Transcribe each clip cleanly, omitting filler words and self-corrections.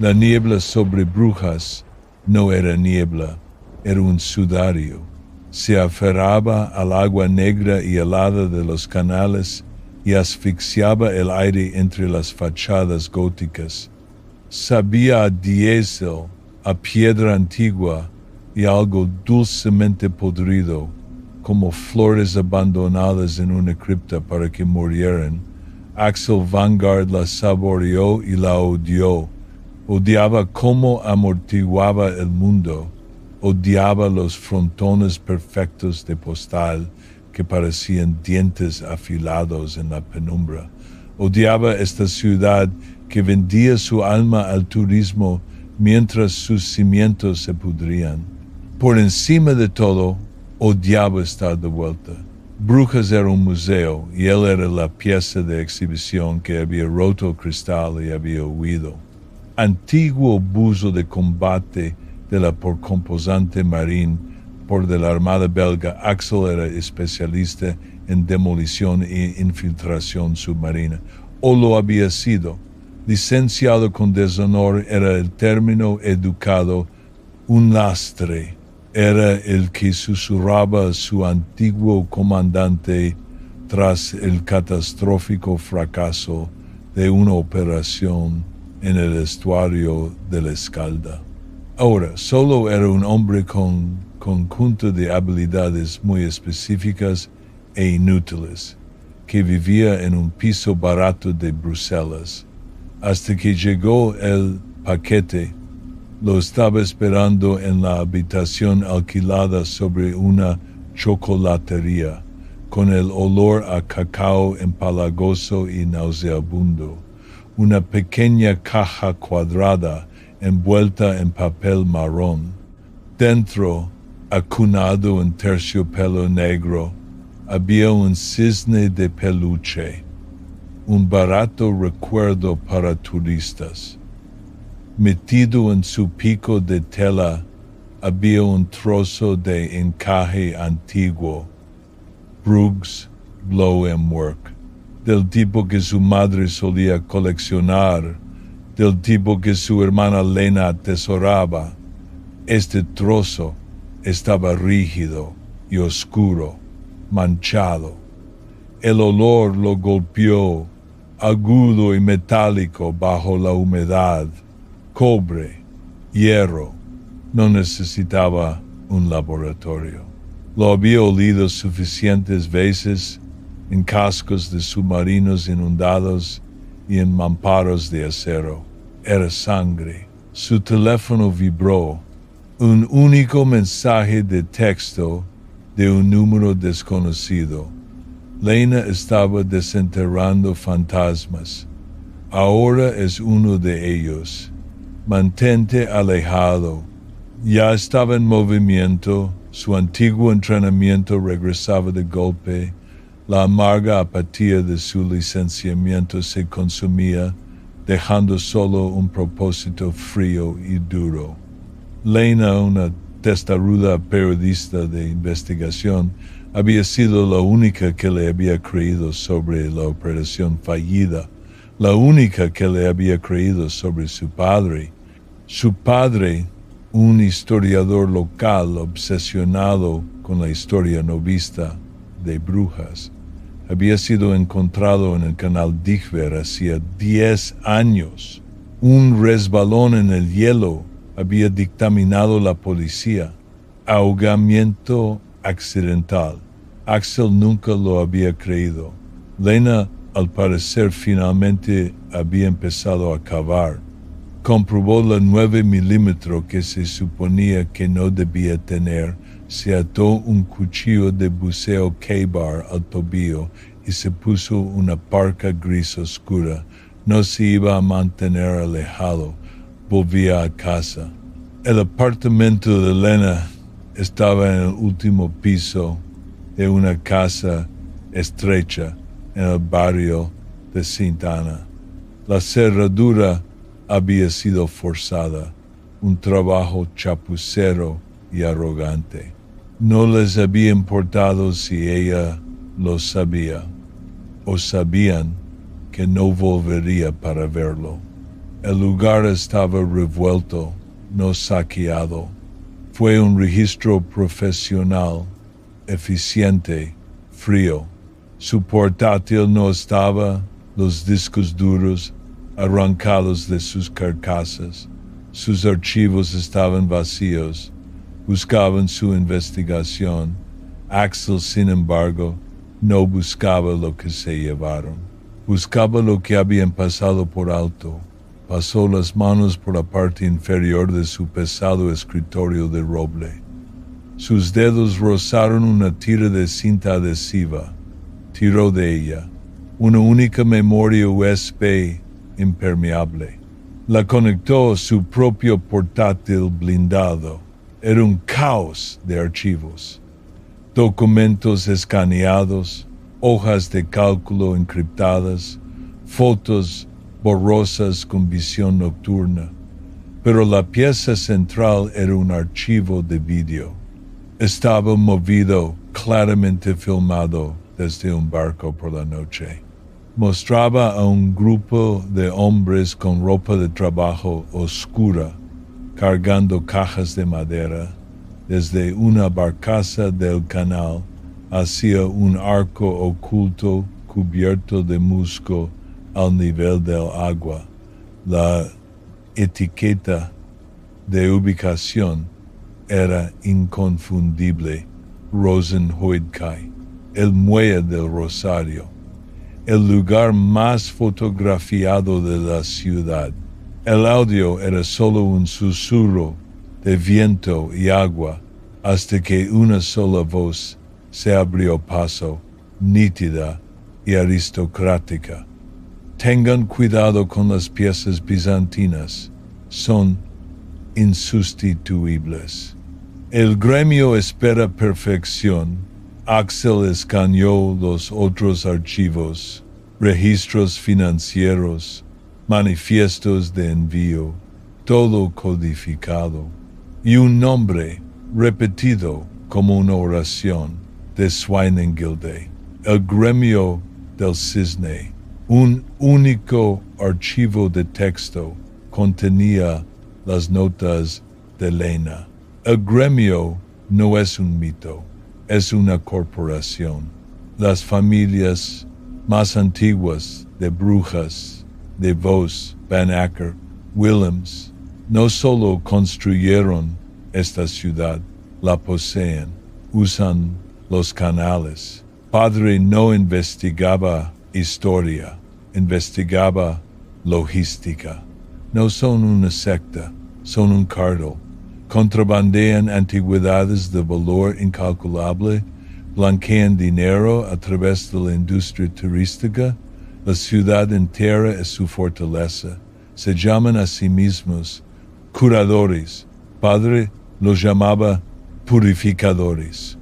La niebla sobre Brujas no era niebla, era un sudario. Se aferraba al agua negra y helada de los canales y asfixiaba el aire entre las fachadas góticas. Sabía a diésel, a piedra antigua y algo dulcemente podrido, como flores abandonadas en una cripta para que murieran. Axel Vanguard la saboreó y la odió. Odiaba cómo amortiguaba el mundo. Odiaba los frontones perfectos de postal que parecían dientes afilados en la penumbra. Odiaba esta ciudad que vendía su alma al turismo mientras sus cimientos se pudrían. Por encima de todo, odiaba estar de vuelta. Brujas era un museo y él era la pieza de exhibición que había roto el cristal y había huido. Antiguo buzo de combate de la porcomposante Marine por de la Armada belga, Axel era especialista en demolición e infiltración submarina, o lo había sido. Licenciado con deshonor era el término educado, un lastre. Era el que susurraba a su antiguo comandante tras el catastrófico fracaso de una operación en el estuario de la Escalda. Ahora, solo era un hombre con conjunto de habilidades muy específicas e inútiles, que vivía en un piso barato de Bruselas. Hasta que llegó el paquete, lo estaba esperando en la habitación alquilada sobre una chocolatería, con el olor a cacao empalagoso y nauseabundo. Una pequeña caja cuadrada envuelta en papel marrón. Dentro, acunado en terciopelo negro, había un cisne de peluche, un barato recuerdo para turistas. Metido en su pico de tela había un trozo de encaje antiguo, Bruggs Blow and Work, del tipo que su madre solía coleccionar, del tipo que su hermana Lena atesoraba. Este trozo estaba rígido y oscuro, manchado. El olor lo golpeó, agudo y metálico bajo la humedad. Cobre, hierro, no necesitaba un laboratorio. Lo había olido suficientes veces en cascos de submarinos inundados y en mamparos de acero. Era sangre. Su teléfono vibró. Un único mensaje de texto de un número desconocido. Lena estaba desenterrando fantasmas. Ahora es uno de ellos. Mantente alejado. Ya estaba en movimiento, su antiguo entrenamiento regresaba de golpe, la amarga apatía de su licenciamiento se consumía, dejando solo un propósito frío y duro. Lena, una testaruda periodista de investigación, había sido la única que le había creído sobre la operación fallida, la única que le había creído sobre su padre. Su padre, un historiador local obsesionado con la historia novista de Brujas, había sido encontrado en el canal Digver hacía 10 años. Un resbalón en el hielo había dictaminado la policía. Ahogamiento accidental. Axel nunca lo había creído. Lena, al parecer, finalmente había empezado a cavar. Comprobó la 9 milímetros que se suponía que no debía tener, se ató un cuchillo de buceo K-Bar al tobillo y se puso una parca gris oscura. No se iba a mantener alejado. Volvía a casa. El apartamento de Lena estaba en el último piso de una casa estrecha en el barrio de Santa Ana. La cerradura había sido forzada, un trabajo chapucero y arrogante. No les había importado si ella lo sabía, o sabían que no volvería para verlo. El lugar estaba revuelto, no saqueado. Fue un registro profesional, eficiente, frío. Su portátil no estaba, los discos duros arrancados de sus carcasas. Sus archivos estaban vacíos. Buscaban su investigación. Axel, sin embargo, no buscaba lo que se llevaron. Buscaba lo que habían pasado por alto. Pasó las manos por la parte inferior de su pesado escritorio de roble. Sus dedos rozaron una tira de cinta adhesiva. Tiró de ella. Una única memoria USB impermeable. La conectó a su propio portátil blindado. Era un caos de archivos. Documentos escaneados, hojas de cálculo encriptadas, fotos borrosas con visión nocturna. Pero la pieza central era un archivo de vídeo. Estaba movido, claramente filmado desde un barco por la noche. Mostraba a un grupo de hombres con ropa de trabajo oscura, cargando cajas de madera, desde una barcaza del canal hacia un arco oculto cubierto de musgo al nivel del agua. La etiqueta de ubicación era inconfundible: Rosenhoidkai, el muelle del Rosario, el lugar más fotografiado de la ciudad. El audio era solo un susurro de viento y agua hasta que una sola voz se abrió paso, nítida y aristocrática. Tengan cuidado con las piezas bizantinas, son insustituibles. El gremio espera perfección. Axel escaneó los otros archivos, registros financieros, manifiestos de envío, todo codificado, y un nombre repetido como una oración de Swinengilde, el gremio del cisne. Un único archivo de texto contenía las notas de Lena. El gremio no es un mito, es una corporación. Las familias más antiguas de Brujas, de Vos, Van Acker, Willems, no solo construyeron esta ciudad, la poseen, usan los canales. Padre no investigaba historia, investigaba logística. No son una secta, son un cartel. Contrabandean antigüedades de valor incalculable, blanquean dinero a través de la industria turística. La ciudad entera es su fortaleza. Se llaman a sí mismos curadores. Padre los llamaba purificadores.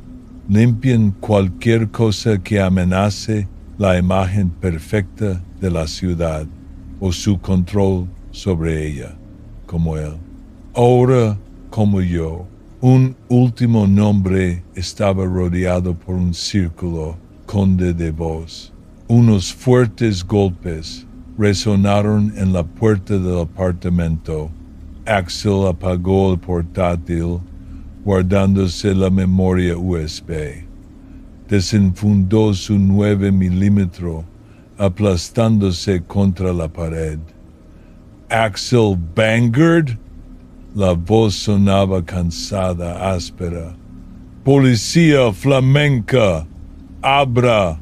Limpian cualquier cosa que amenace la imagen perfecta de la ciudad o su control sobre ella, como él. Ahora, como yo, un último nombre estaba rodeado por un círculo, Conde de Vos. Unos fuertes golpes resonaron en la puerta del apartamento. Axel apagó el portátil, guardándose la memoria USB. Desenfundó su 9 milímetros, aplastándose contra la pared. Axel Bangard. La voz sonaba cansada, áspera. Policía flamenca, abra.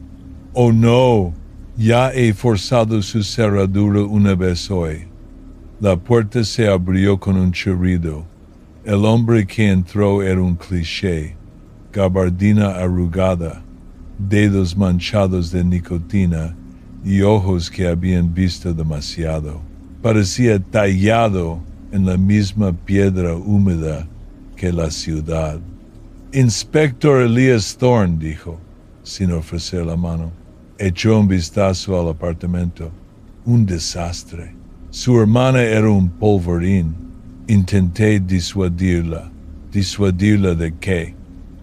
Oh no, ya he forzado su cerradura una vez hoy. La puerta se abrió con un chirrido. El hombre que entró era un cliché. Gabardina arrugada, dedos manchados de nicotina y ojos que habían visto demasiado. Parecía tallado en la misma piedra húmeda que la ciudad. Inspector Elias Thorne, dijo, sin ofrecer la mano. Echó un vistazo al apartamento. Un desastre. Su hermana era un polvorín. Intenté disuadirla. ¿Disuadirla de qué?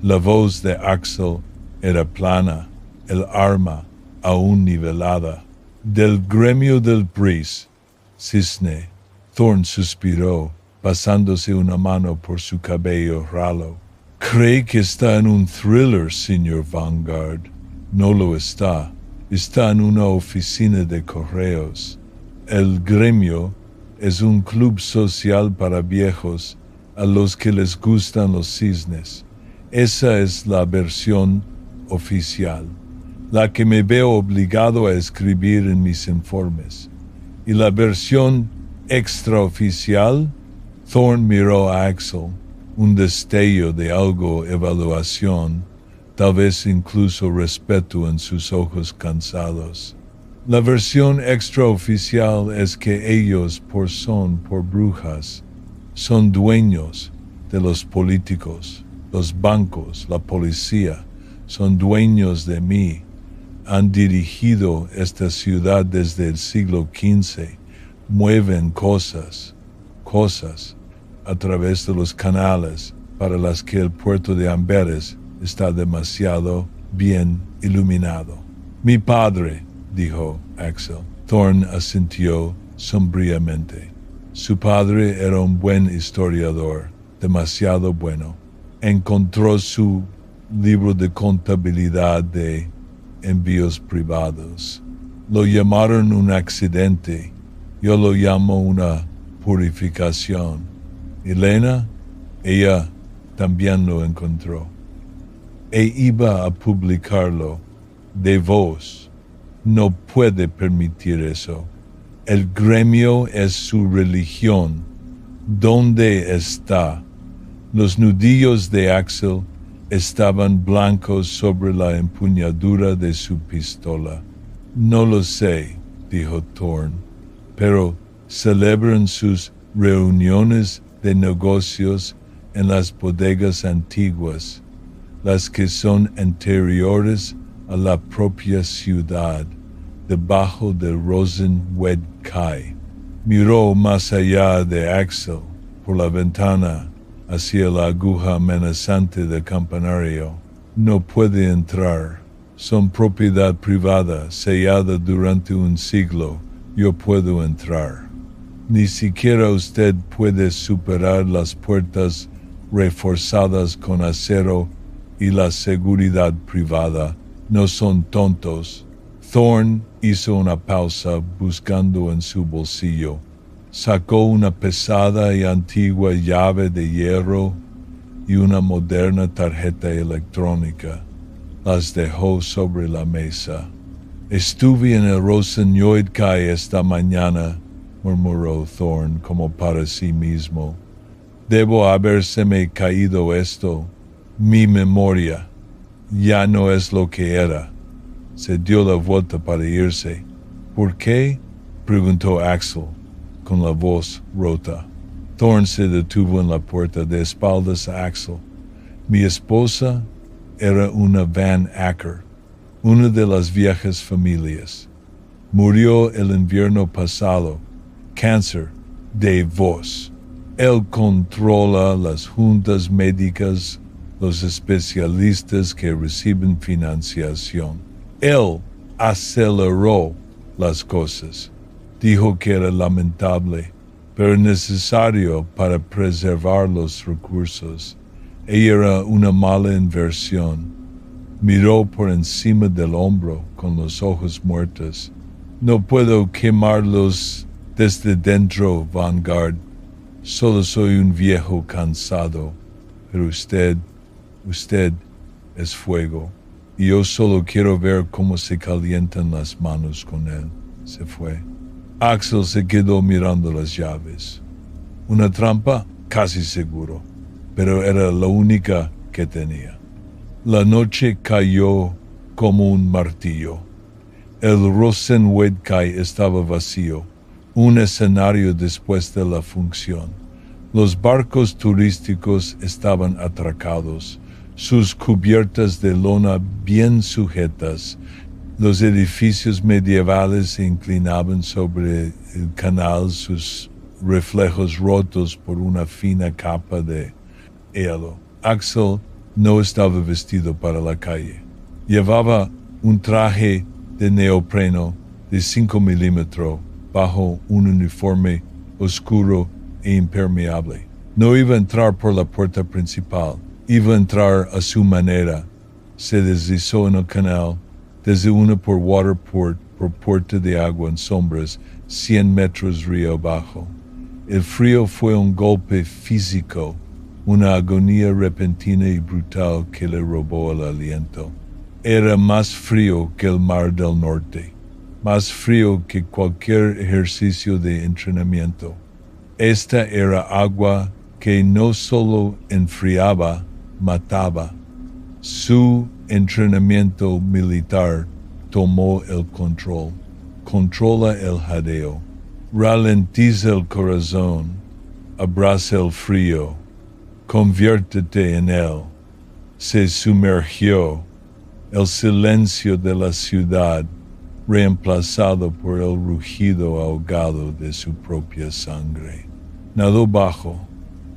La voz de Axel era plana, el arma aún nivelada. Del gremio del PRIS, cisne, Thorne suspiró, pasándose una mano por su cabello ralo. Cree que está en un thriller, señor Vanguard. No lo está. Está en una oficina de correos. El gremio es un club social para viejos a los que les gustan los cisnes. Esa es la versión oficial, la que me veo obligado a escribir en mis informes. Y la versión extraoficial, Thorne miró a Axel, un destello de algo evaluación, tal vez incluso respeto en sus ojos cansados. La versión extraoficial es que ellos, por brujas, son dueños de los políticos, los bancos, la policía, son dueños de mí. Han dirigido esta ciudad desde el siglo XV, mueven cosas, a través de los canales para las que el puerto de Amberes está demasiado bien iluminado. Mi padre, dijo Axel. Thorne asintió sombríamente. Su padre era un buen historiador, demasiado bueno. Encontró su libro de contabilidad de envíos privados. Lo llamaron un accidente. Yo lo llamo una purificación. Elena, ella también lo encontró. E iba a publicarlo. De vos. No puede permitir eso. El gremio es su religión. ¿Dónde está? Los nudillos de Axel estaban blancos sobre la empuñadura de su pistola. No lo sé, dijo Thorne, pero celebran sus reuniones de negocios en las bodegas antiguas, las que son anteriores a la propia ciudad, debajo del Rosenwedkai. Miró más allá de Axel por la ventana hacia la aguja amenazante del campanario. No puede entrar. Son propiedad privada, sellada durante un siglo. Yo puedo entrar. Ni siquiera usted puede superar las puertas reforzadas con acero y la seguridad privada. No son tontos. Thorne hizo una pausa buscando en su bolsillo. Sacó una pesada y antigua llave de hierro y una moderna tarjeta electrónica. Las dejó sobre la mesa. Estuve en el Rosenwedkai esta mañana, murmuró Thorne como para sí mismo. Debo habérseme caído esto. Mi memoria ya no es lo que era. Se dio la vuelta para irse. ¿Por qué? Preguntó Axel, con la voz rota. Thorne se detuvo en la puerta de espaldas a Axel. Mi esposa era una Van Acker, una de las viejas familias. Murió el invierno pasado. Cáncer de voz. Él controla las juntas médicas, los especialistas que reciben financiación. Él aceleró las cosas. Dijo que era lamentable, pero necesario para preservar los recursos. Ella era una mala inversión. Miró por encima del hombro con los ojos muertos. No puedo quemarlos desde dentro, Vanguard. Solo soy un viejo cansado. Pero usted es fuego. Y yo solo quiero ver cómo se calientan las manos con él. Se fue. Axel se quedó mirando las llaves. Una trampa, casi seguro, pero era la única que tenía. La noche cayó como un martillo. El Rosenwedkai estaba vacío, un escenario después de la función. Los barcos turísticos estaban atracados, sus cubiertas de lona bien sujetas. Los edificios medievales se inclinaban sobre el canal, sus reflejos rotos por una fina capa de hielo. Axel no estaba vestido para la calle. Llevaba un traje de neopreno de 5 milímetros bajo un uniforme oscuro e impermeable. No iba a entrar por la puerta principal, iba a entrar a su manera. Se deslizó en el canal, desde una por Waterport, por Puerta de Agua en sombras, 100 metros río abajo. El frío fue un golpe físico, una agonía repentina y brutal que le robó el aliento. Era más frío que el Mar del Norte, más frío que cualquier ejercicio de entrenamiento. Esta era agua que no solo enfriaba, mataba. Su entrenamiento militar tomó el control, controla el jadeo, ralentiza el corazón, abraza el frío, conviértete en él. Se sumergió el silencio de la ciudad, reemplazado por el rugido ahogado de su propia sangre. Nadó bajo,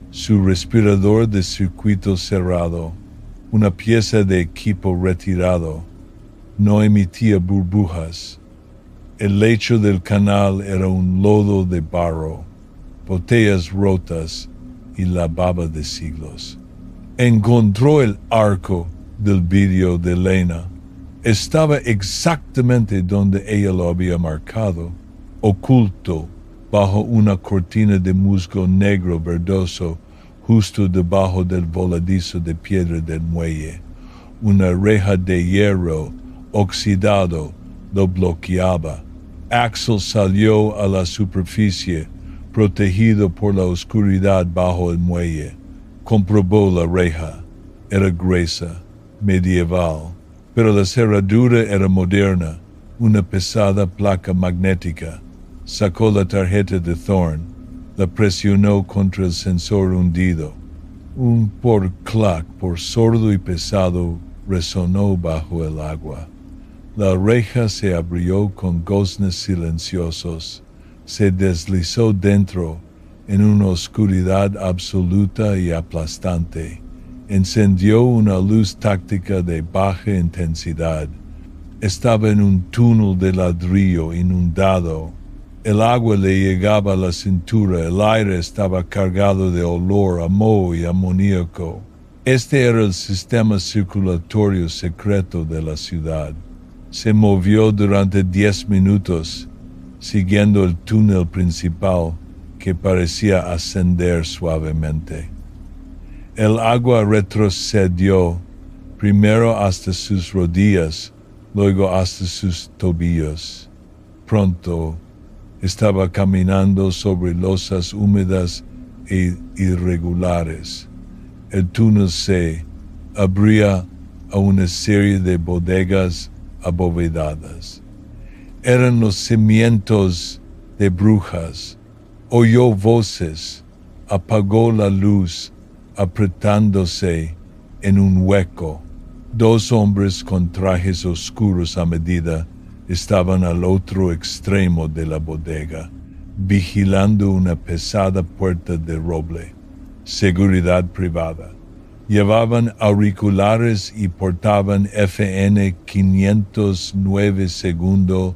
su respirador de circuito cerrado, una pieza de equipo retirado, no emitía burbujas. El lecho del canal era un lodo de barro, botellas rotas y la baba de siglos. Encontró el arco del vidrio de Lena. Estaba exactamente donde ella lo había marcado, oculto bajo una cortina de musgo negro verdoso justo debajo del voladizo de piedra del muelle. Una reja de hierro oxidado lo bloqueaba. Axel salió a la superficie, protegido por la oscuridad bajo el muelle. Comprobó la reja. Era gruesa, medieval, pero la cerradura era moderna, una pesada placa magnética. Sacó la tarjeta de Thorn, la presionó contra el sensor hundido. Un por-clac por sordo y pesado resonó bajo el agua. La reja se abrió con goznes silenciosos, se deslizó dentro en una oscuridad absoluta y aplastante. Encendió una luz táctica de baja intensidad. Estaba en un túnel de ladrillo inundado. El agua le llegaba a la cintura, el aire estaba cargado de olor a moho y amoníaco. Este era el sistema circulatorio secreto de la ciudad. Se movió durante 10 minutos, siguiendo el túnel principal que parecía ascender suavemente. El agua retrocedió, primero hasta sus rodillas, luego hasta sus tobillos. Pronto estaba caminando sobre losas húmedas e irregulares. El túnel se abría a una serie de bodegas abovedadas. Eran los cimientos de brujas. Oyó voces, apagó la luz, apretándose en un hueco. 2 hombres con trajes oscuros a medida estaban al otro extremo de la bodega, vigilando una pesada puerta de roble. Seguridad privada. Llevaban auriculares y portaban FN 509 segundo.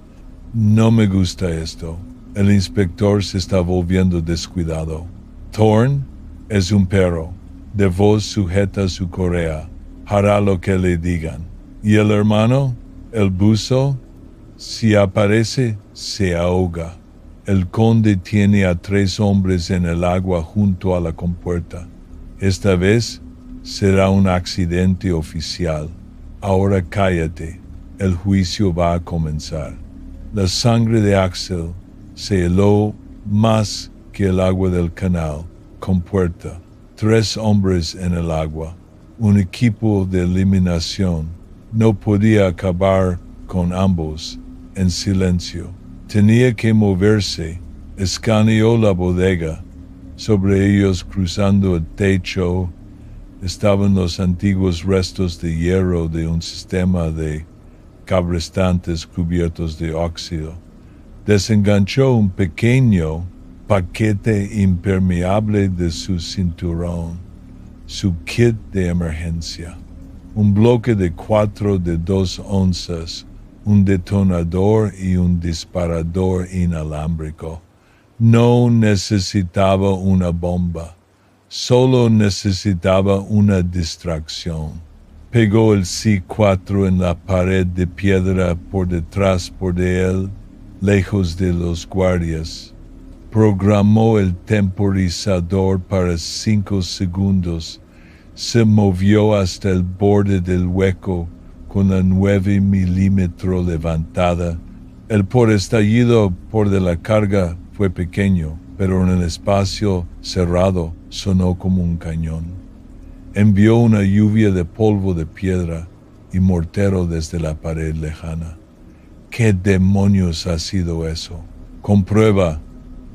No me gusta esto. El inspector se está volviendo descuidado. Thorn es un perro, de voz sujeta a su correa. Hará lo que le digan. ¿Y el hermano? ¿El buzo? Si aparece, se ahoga. El conde tiene a 3 hombres en el agua junto a la compuerta. Esta vez será un accidente oficial. Ahora cállate. El juicio va a comenzar. La sangre de Axel se heló más que el agua del canal. Compuerta. 3 hombres en el agua. Un equipo de eliminación. No podía acabar con ambos en silencio. Tenía que moverse. Escaneó la bodega. Sobre ellos, cruzando el techo, estaban los antiguos restos de hierro de un sistema de cabrestantes cubiertos de óxido. Desenganchó un pequeño paquete impermeable de su cinturón, su kit de emergencia, un bloque de 4 de 2 onzas, un detonador y un disparador inalámbrico. No necesitaba una bomba, solo necesitaba una distracción. Pegó el C4 en la pared de piedra por detrás de él, lejos de los guardias. Programó el temporizador para 5 segundos. Se movió hasta el borde del hueco con la 9 milímetros levantada. El estallido por de la carga fue pequeño, pero en el espacio cerrado sonó como un cañón. Envió una lluvia de polvo de piedra y mortero desde la pared lejana. ¿Qué demonios ha sido eso? Comprueba.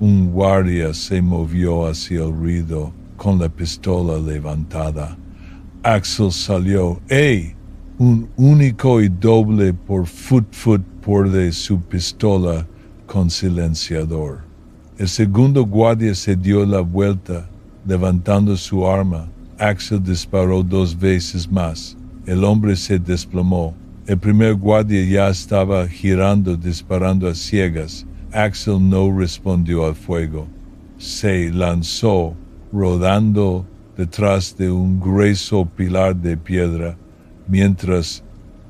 Un guardia se movió hacia el ruido con la pistola levantada. Axel salió. ¡Ey! Un único y doble por por de su pistola con silenciador. El segundo guardia se dio la vuelta, levantando su arma. Axel disparó 2 veces más. El hombre se desplomó. El primer guardia ya estaba girando, disparando a ciegas. Axel no respondió al fuego. Se lanzó, rodando detrás de un grueso pilar de piedra, mientras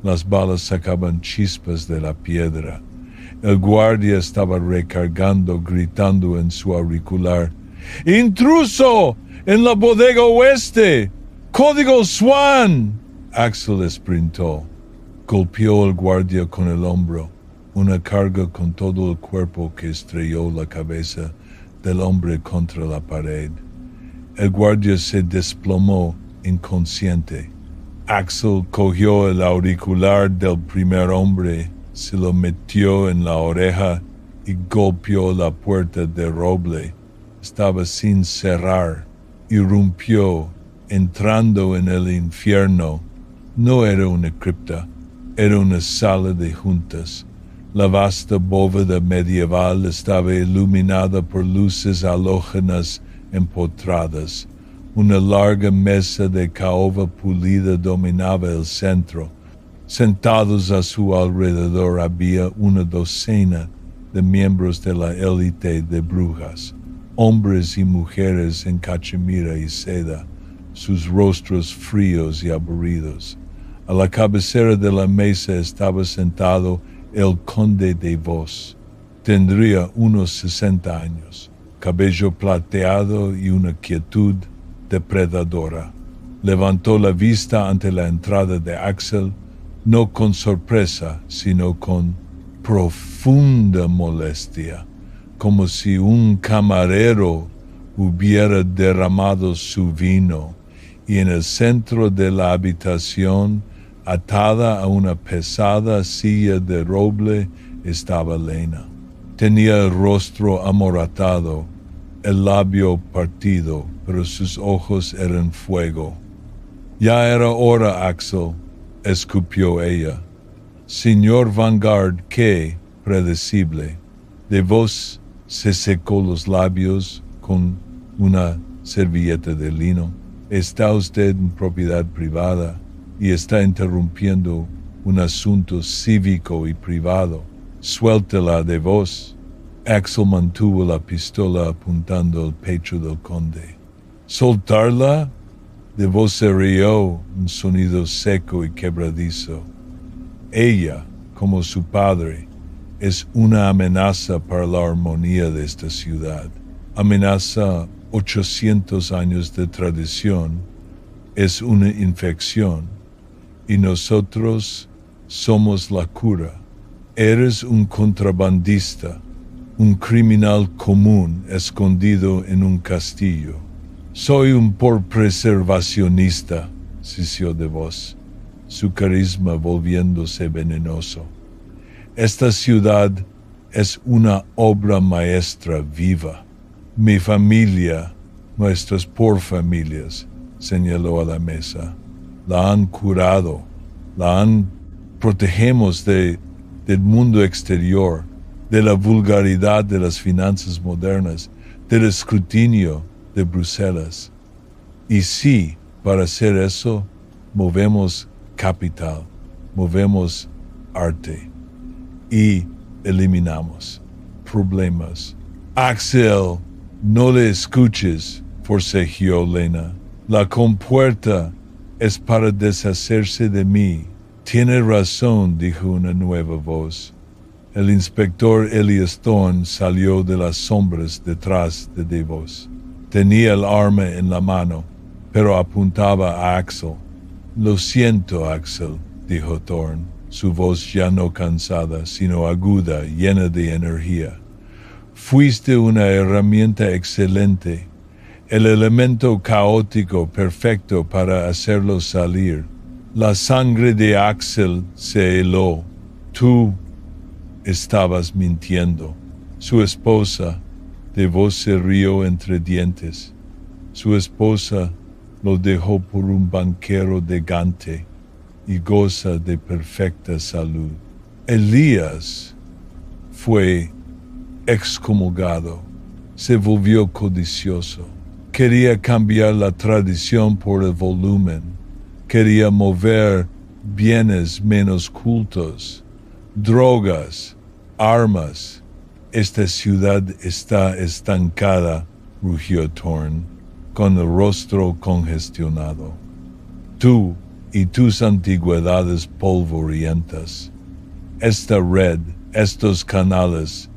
las balas sacaban chispas de la piedra. El guardia estaba recargando, gritando en su auricular: ¡Intruso! ¡En la bodega oeste! ¡Código Swan! Axel sprintó. Golpeó al guardia con el hombro, una carga con todo el cuerpo que estrelló la cabeza del hombre contra la pared. El guardia se desplomó inconsciente. Axel cogió el auricular del primer hombre, se lo metió en la oreja y golpeó la puerta de roble. Estaba sin cerrar. Irrumpió, entrando en el infierno. No era una cripta, era una sala de juntas. La vasta bóveda medieval estaba iluminada por luces halógenas empotradas. Una larga mesa de caoba pulida dominaba el centro. Sentados a su alrededor había una docena de miembros de la élite de brujas, hombres y mujeres en cachemira y seda, sus rostros fríos y aburridos. A la cabecera de la mesa estaba sentado el conde de Vos. Tendría unos 60 años, cabello plateado y una quietud depredadora. Levantó la vista ante la entrada de Axel, no con sorpresa, sino con profunda molestia, como si un camarero hubiera derramado su vino, y en el centro de la habitación, atada a una pesada silla de roble, estaba Lena. Tenía el rostro amoratado, el labio partido, pero sus ojos eran fuego. Ya era hora, Axel, escupió ella. Señor Vanguard, qué predecible. De Vos se secó los labios con una servilleta de lino. Está usted en propiedad privada y está interrumpiendo un asunto cívico y privado. Suéltela, De Vos. Axel mantuvo la pistola apuntando al pecho del conde. ¿Soltarla? De Vos se rió, un sonido seco y quebradizo. Ella, como su padre, es una amenaza para la armonía de esta ciudad. Amenaza 800 años de tradición, es una infección, y nosotros somos la cura. Eres un contrabandista, un criminal común escondido en un castillo. Soy un preservacionista, sisió De Vos, su carisma volviéndose venenoso. Esta ciudad es una obra maestra viva. Mi familia, nuestras familias, señaló a la mesa, la han curado, protegemos del mundo exterior, de la vulgaridad de las finanzas modernas, del escrutinio de Bruselas. Y sí, para hacer eso, movemos capital, movemos arte y eliminamos problemas, Axel, no le escuches, forcejeó Lena. La compuerta es para deshacerse de mí. Tiene razón, dijo una nueva voz. El inspector Elias Thorne salió de las sombras detrás de DeVos. Tenía el arma en la mano, pero apuntaba a Axel. Lo siento, Axel, dijo Thorne, su voz ya no cansada, sino aguda, llena de energía. Fuiste una herramienta excelente, el elemento caótico perfecto para hacerlo salir. La sangre de Axel se heló. Tú estabas mintiendo. Su esposa, DeVos se rió entre dientes. Su esposa lo dejó por un banquero de Gante y goza de perfecta salud. Elías fue excomulgado, se volvió codicioso. Quería cambiar la tradición por el volumen. Quería mover bienes menos cultos, drogas, armas. Esta ciudad está estancada, rugió Thorne, con el rostro congestionado. Tú y tus antigüedades polvorientas. Esta red, estos canales,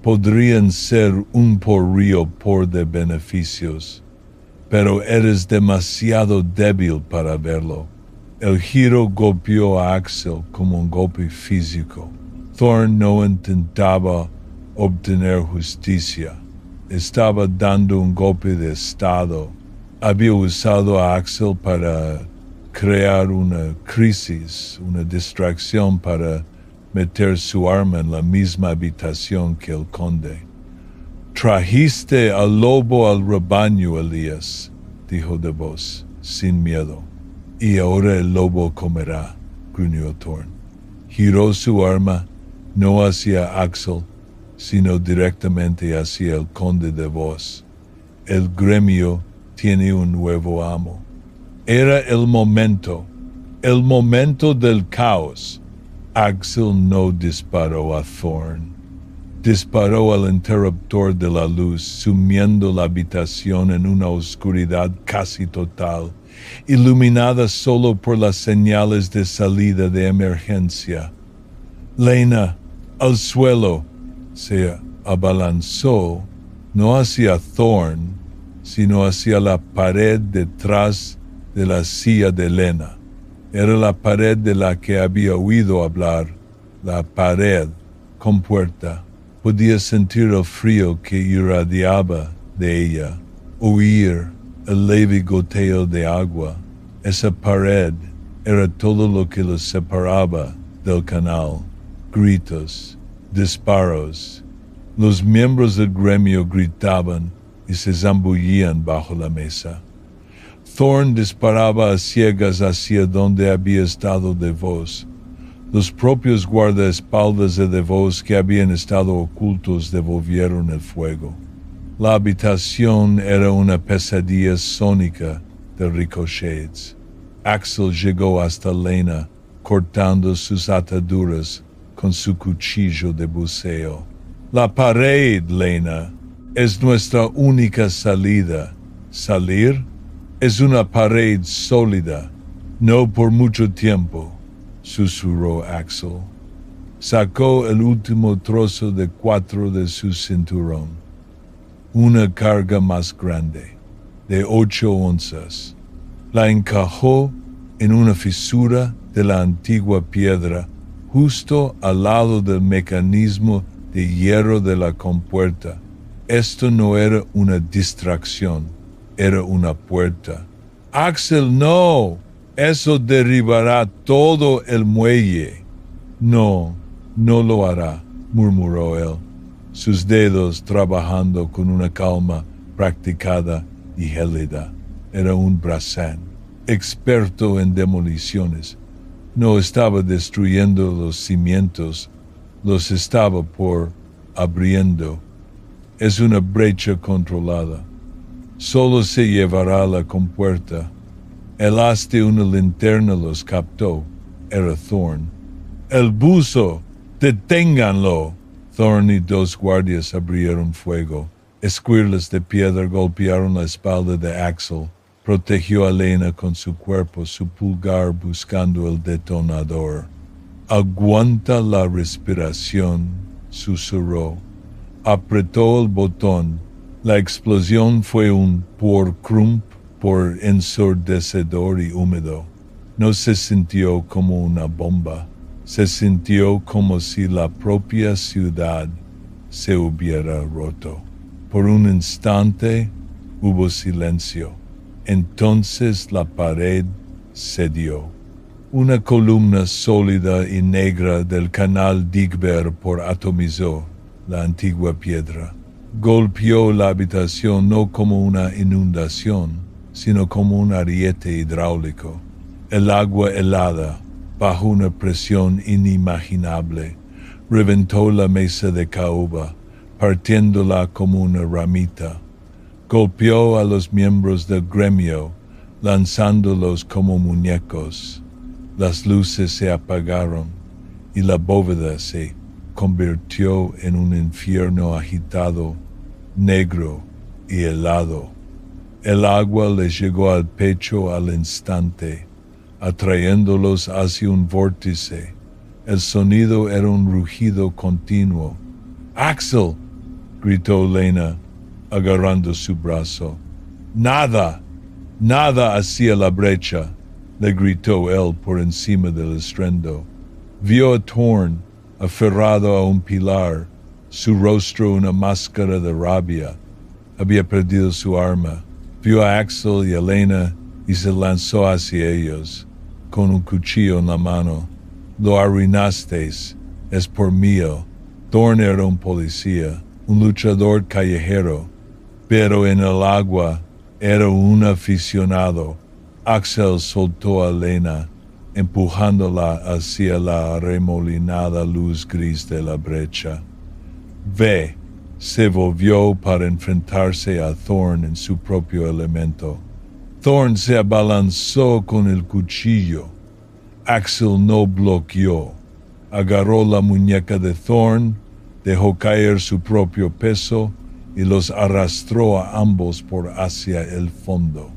podrían ser un porrío de beneficios, pero eres demasiado débil para verlo. El giro golpeó a Axel como un golpe físico. Thorne no intentaba obtener justicia. Estaba dando un golpe de estado. Había usado a Axel para crear una crisis, una distracción para meter su arma en la misma habitación que el conde. Trajiste al lobo al rebaño, Elías, dijo DeVos, sin miedo. Y ahora el lobo comerá, gruñó Thorne. Giró su arma no hacia Axel, sino directamente hacia el conde DeVos. El gremio tiene un nuevo amo. Era el momento del caos. Axel no disparó a Thorne. Disparó al interruptor de la luz, sumiendo la habitación en una oscuridad casi total, iluminada solo por las señales de salida de emergencia. Lena, al suelo, se abalanzó, no hacia Thorne, sino hacia la pared detrás de la silla de Lena. Era la pared de la que había oído hablar, la pared compuerta. Podía sentir el frío que irradiaba de ella, oír el leve goteo de agua. Esa pared era todo lo que los separaba del canal. Gritos, disparos. Los miembros del gremio gritaban y se zambullían bajo la mesa. Thorne disparaba a ciegas hacia donde había estado DeVos. Los propios guardaespaldas de DeVos que habían estado ocultos devolvieron el fuego. La habitación era una pesadilla sónica de ricochets. Axel llegó hasta Lena, cortando sus ataduras con su cuchillo de buceo. La pared, Lena, es nuestra única salida. ¿Salir? Es una pared sólida, no por mucho tiempo, susurró Axel. Sacó el último trozo de 4 de su cinturón. Una carga más grande, de 8 onzas. La encajó en una fisura de la antigua piedra, justo al lado del mecanismo de hierro de la compuerta. Esto no era una distracción, era una puerta. Axel, no, eso derribará todo el muelle. No, no lo hará, murmuró él, sus dedos trabajando con una calma practicada y gélida. Era un bracén, experto en demoliciones. No estaba destruyendo los cimientos, los estaba por abriendo. Es una brecha controlada. Solo se llevará la compuerta. El haz de una linterna los captó. Era Thorne. ¡El buzo! ¡Deténganlo! Thorn y dos guardias abrieron fuego. Escuirles de piedra golpearon la espalda de Axel. Protegió a Lena con su cuerpo, su pulgar buscando el detonador. Aguanta la respiración, susurró. Apretó el botón. La explosión fue un por crump por ensordecedor y húmedo. No se sintió como una bomba. Se sintió como si la propia ciudad se hubiera roto. Por un instante hubo silencio. Entonces la pared cedió. Una columna sólida y negra del canal Digber atomizó la antigua piedra. Golpeó la habitación no como una inundación, sino como un ariete hidráulico. El agua helada, bajo una presión inimaginable, reventó la mesa de caoba, partiéndola como una ramita. Golpeó a los miembros del gremio, lanzándolos como muñecos. Las luces se apagaron y la bóveda se convirtió en un infierno agitado, negro y helado. El agua les llegó al pecho al instante, atrayéndolos hacia un vórtice. El sonido era un rugido continuo. ¡Axel!, gritó Lena, agarrando su brazo. ¡Nada! ¡Nada hacia la brecha!, le gritó él por encima del estruendo. Vio a Thorn, aferrado a un pilar, su rostro una máscara de rabia. Había perdido su arma. Vio a Axel y a Lena y se lanzó hacia ellos, con un cuchillo en la mano. Lo arruinasteis, es por mío. Thorn era un policía, un luchador callejero, pero en el agua era un aficionado. Axel soltó a Lena, empujándola hacia la arremolinada luz gris de la brecha. Ve, se volvió para enfrentarse a Thorn en su propio elemento. Thorn se abalanzó con el cuchillo. Axel no bloqueó. Agarró la muñeca de Thorn, dejó caer su propio peso y los arrastró a ambos por hacia el fondo.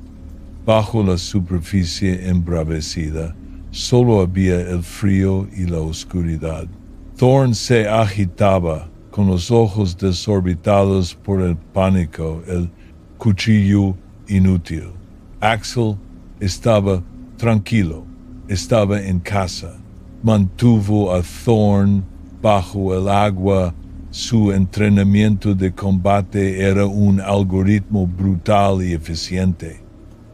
Bajo la superficie embravecida, solo había el frío y la oscuridad. Thorn se agitaba, con los ojos desorbitados por el pánico, el cuchillo inútil. Axel estaba tranquilo, estaba en casa. Mantuvo a Thorn bajo el agua. Su entrenamiento de combate era un algoritmo brutal y eficiente.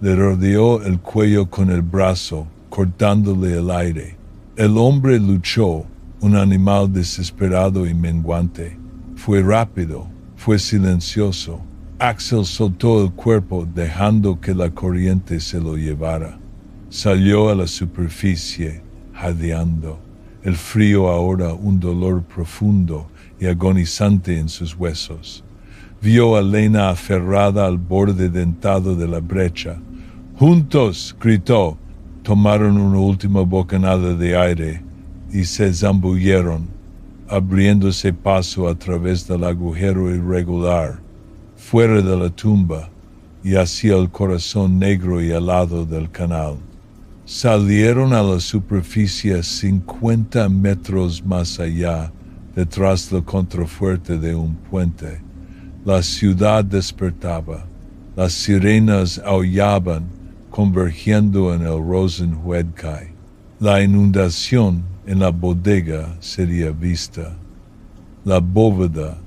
Le rodeó el cuello con el brazo, cortándole el aire. El hombre luchó, un animal desesperado y menguante. Fue rápido, fue silencioso. Axel soltó el cuerpo dejando que la corriente se lo llevara. Salió a la superficie, jadeando. El frío ahora un dolor profundo y agonizante en sus huesos. Vio a Lena aferrada al borde dentado de la brecha. ¡Juntos!, gritó. Tomaron una última bocanada de aire y se zambulleron, abriéndose paso a través del agujero irregular, fuera de la tumba y hacia el corazón negro y helado del canal. Salieron a la superficie 50 metros más allá, detrás del contrafuerte de un puente. La ciudad despertaba. Las sirenas aullaban, convergiendo en el Rosenhuedkai. La inundación en la bodega sería vista. La bóveda,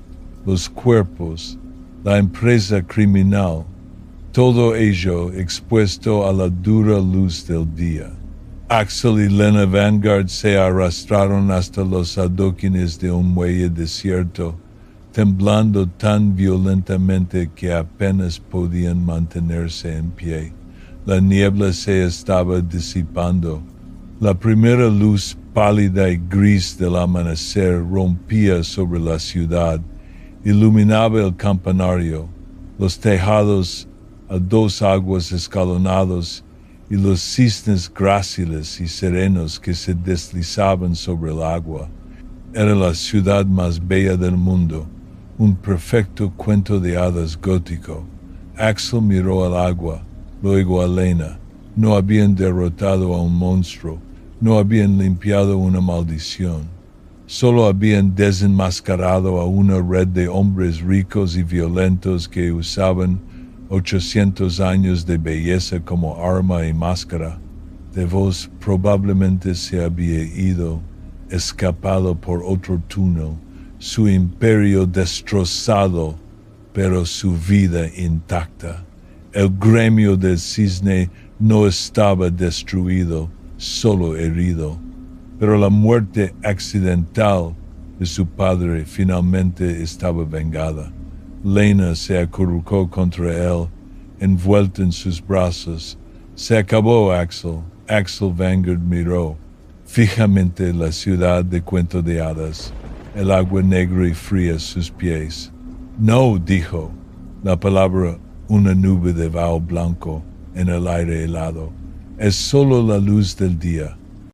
los cuerpos, la empresa criminal, todo ello expuesto a la dura luz del día. Axel y Lena Vanguard se arrastraron hasta los adoquines de un muelle desierto, temblando tan violentamente que apenas podían mantenerse en pie. La niebla se estaba disipando. La primera luz pálida y gris del amanecer rompía sobre la ciudad, iluminaba el campanario, los tejados a dos aguas escalonados y los cisnes gráciles y serenos que se deslizaban sobre el agua. Era la ciudad más bella del mundo, un perfecto cuento de hadas gótico. Axel miró al agua, luego a Lena. No habían derrotado a un monstruo, no habían limpiado una maldición. Solo habían desenmascarado a una red de hombres ricos y violentos que usaban 800 años de belleza como arma y máscara. De vos probablemente se había ido, escapado por otro túnel, su imperio destrozado, pero su vida intacta. El gremio del cisne no estaba destruido, solo herido. Pero la muerte accidental de su padre finalmente estaba vengada. Lena se acurrucó contra él, envuelta en sus brazos. Se acabó, Axel. Axel Vanguard miró fijamente la ciudad de cuento de hadas, el agua negra y fría a sus pies. No, dijo, la palabra una nube de vaho blanco en el aire helado. Es solo la luz del día.